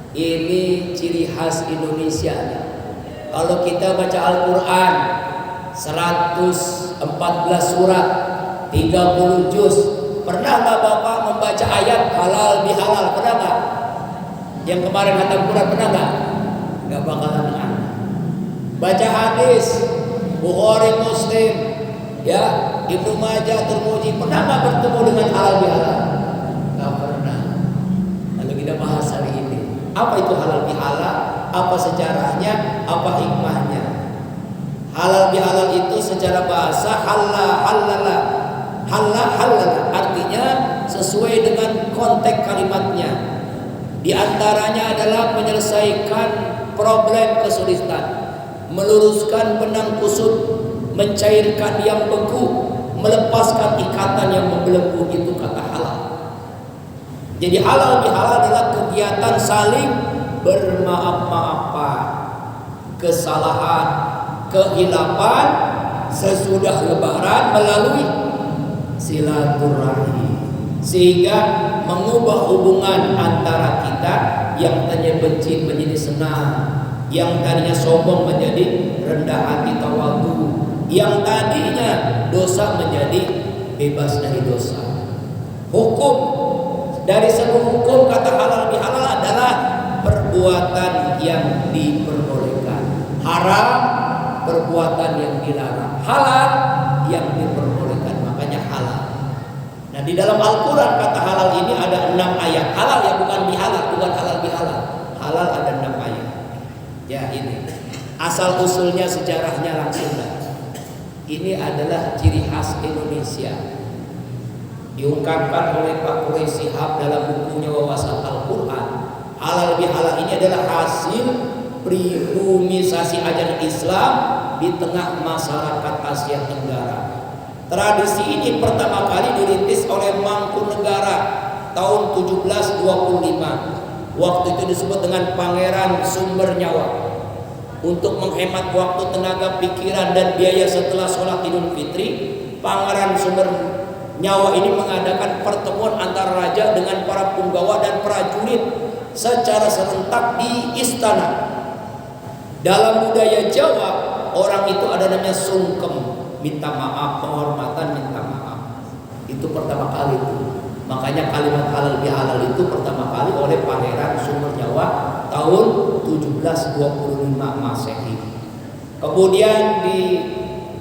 Ini ciri khas Indonesia. Kalau kita baca Al-Quran 114 surat 30 juz, pernah nggak Bapak membaca ayat halal bihalal? Pernah nggak? Yang kemarin khatam Quran pernah nggak? Nggak bakalan ada. Baca hadis Bukhari, Muslim, ya, Ibnu Majah, Tirmidzi, pernah nggak bertemu dengan halal bihalal? Nggak pernah. Lalu kita bahas hari ini, apa itu halal bihalal? Apa sejarahnya? Apa hikmahnya? Halal bihalal itu secara bahasa halala, artinya sesuai dengan konteks kalimatnya. Di antaranya adalah menyelesaikan problem kesulitan, meluruskan benang kusut, mencairkan yang beku, melepaskan ikatan yang membelenggu, itu kata halal. Jadi halal bihalal adalah kegiatan saling bermaaf-maafan, kesalahan, kehilapan sesudah lebaran melalui silaturahim, sehingga mengubah hubungan antara kita yang tadinya benci menjadi senang, yang tadinya sombong menjadi rendah hati tawadhu, yang tadinya dosa menjadi bebas dari dosa. Hukum dari seluruh hukum kata halal bihalal adalah perbuatan yang diperbolehkan, haram perbuatan yang dilarang, halal yang diperbolehkan, makanya halal. Nah, di dalam Al-Quran kata halal ini ada 6 ayat. Halal ya, bukan bihalal, bukan halal bihalal. Halal ada 6 ayat. Ya, ini asal usulnya, sejarahnya langsung dah. Ini adalah ciri khas Indonesia, diungkapkan oleh Pak Quraisy Shihab dalam bukunya Wawasan Al-Quran. Halal bihalal ini adalah hasil prihumisasi ajaran Islam di tengah masyarakat Asia Tenggara. Tradisi ini pertama kali dirintis oleh Mangkunegara tahun 1725. Waktu itu disebut dengan Pangeran Sumber Nyawa. Untuk menghemat waktu, tenaga, pikiran, dan biaya setelah sholat Idul Fitri, Pangeran Sumber Nyawa ini mengadakan pertemuan antara raja dengan para punggawa dan prajurit secara serentak di istana. Dalam budaya Jawa, orang itu ada namanya sungkem, minta maaf, penghormatan, minta maaf. Itu pertama kali itu. Makanya kalimat halal bihalal itu pertama kali oleh Pangeran Sumber Nyawa tahun 1725 Masehi. Kemudian di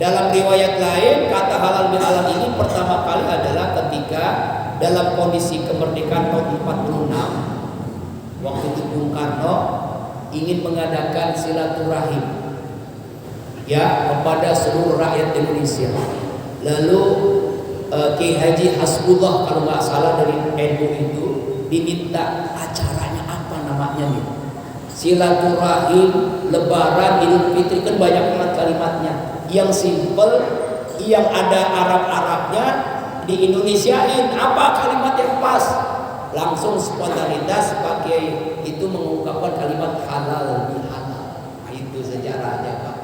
dalam riwayat lain kata halal bihalal ini pertama kali adalah ketika dalam kondisi kemerdekaan tahun 46. Waktu itu Bung Karno ingin mengadakan silaturahim, ya, kepada seluruh rakyat Indonesia. Lalu Kiai Haji Hasbullah kalau nggak salah dari NU itu diminta acaranya apa namanya nih? Silaturahim, Lebaran, Idul Fitri, kan banyak banget kalimatnya. Yang simple, yang ada Arab-Arabnya di Indonesiain. Apa kalimat yang pas? Langsung spontanitas pakai itu mengungkapkan kalimat halal bihalal. Nah, itu sejarahnya, Pak.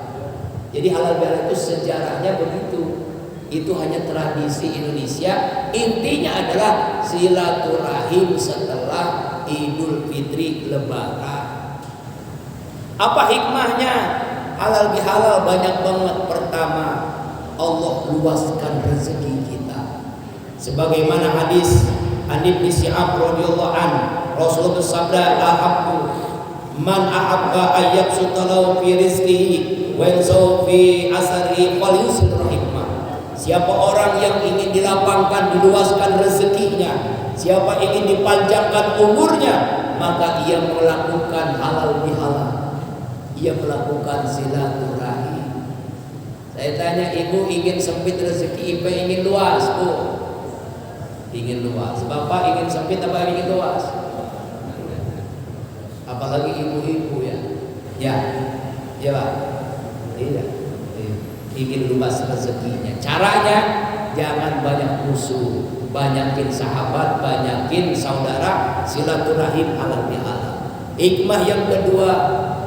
Jadi halal bihalal itu sejarahnya begitu. Itu hanya tradisi Indonesia. Intinya adalah silaturahim setelah Idul Fitri Lebaran. Apa hikmahnya? Halal bihalal banyak banget. Pertama, Allah luaskan rezeki kita. Sebagaimana hadis Ibnu Syihab radhiyallahu an, Rasulullah bersabda, "Ahabbu man ahabba ayyabsuta lahu fi rizqihi wa yansahu fi asarihi falyusil rahimah." Siapa orang yang ingin dilapangkan, diluaskan rezekinya, siapa ingin dipanjangkan umurnya, maka ia melakukan halal bihalal. Ia melakukan silaturahim. Saya tanya, ibu ingin sempit rezeki, ibu ingin luas, Bu? Ingin luas. Bapak ingin sempit apa ingin luas? Apalagi ibu-ibu ya. Ya. Ya, Pak. Iya. Ingin luas rezekinya. Caranya jangan banyak musuh, banyakin sahabat, banyakin saudara, silaturahim halal bihalal. Hikmah yang kedua,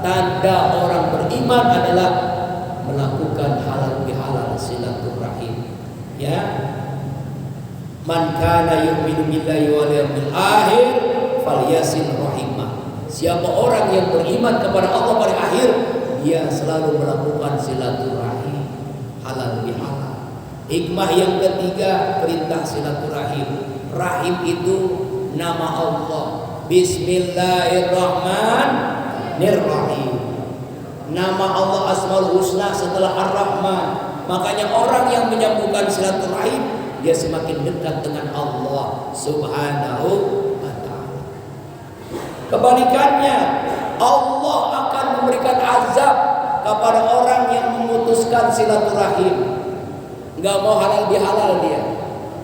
tanda orang beriman adalah melakukan halal bihalal, silaturahim. Ya. Man kana yu'minu billahi wal yawmil akhir falyasil rahimah. Siapa orang yang beriman kepada Allah pada akhir, dia selalu melakukan silaturahim, halal bihalal. Hikmah yang ketiga, perintah silaturahim. Rahim itu nama Allah. Bismillahirrahmanirrahim. Nama Allah Asmaul Husna setelah Ar-Rahman. Makanya orang yang menyambungkan silaturahim, dia semakin dekat dengan Allah Subhanahu wa ta'ala. Kebalikannya, Allah akan memberikan azab kepada orang yang memutuskan silaturahim. Enggak mau halal bihalal dia.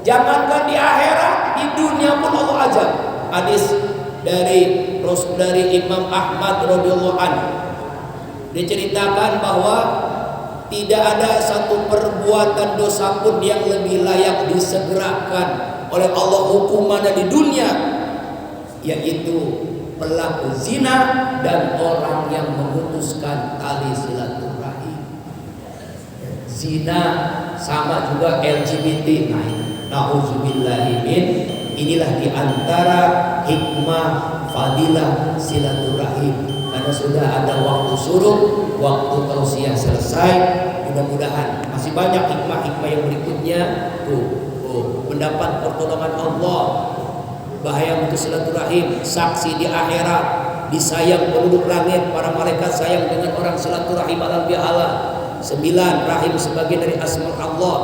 Jangankan di akhirat, di dunia pun Allah azab. Hadis dari Imam Ahmad radhiyallahu anhu diceritakan bahwa tidak ada satu perbuatan dosa pun yang lebih layak disegerakan oleh Allah hukumannya di dunia, yaitu pelaku zina dan orang yang memutuskan tali silaturahim. Zina sama juga LGBT. Nauzubillahi min. Inilah diantara hikmah fadilah silaturahim. Karena sudah ada waktu suruh, waktu tausiah selesai. Mudah-mudahan masih banyak hikmah-hikmah yang berikutnya. Mendapat pertolongan Allah, bahaya untuk silaturahim, saksi di akhirat, disayang penduduk langit, para malaikat sayang dengan orang silaturahim halal bihalal. 9, rahim sebagian dari asma Allah,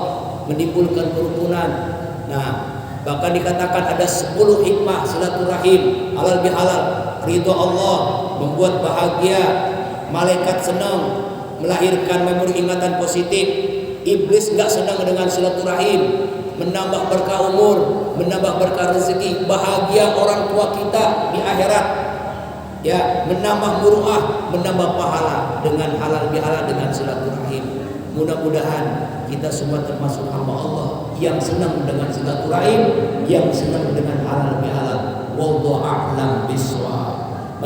menimbulkan kerukunan. Nah, bahkan dikatakan ada 10 hikmah silaturahim halal bihalal. Ridho Allah, membuat bahagia, malaikat senang, melahirkan memori ingatan positif. Iblis enggak senang dengan silaturahim, menambah berkah umur, menambah berkah rezeki, bahagia orang tua kita di akhirat. Ya, menambah muruah, menambah pahala dengan halal bihalal, dengan silaturahim. Mudah-mudahan kita semua termasuk hamba Allah yang senang dengan silaturahim, yang senang dengan halal bihalal. Wallahu a'lam bishawab.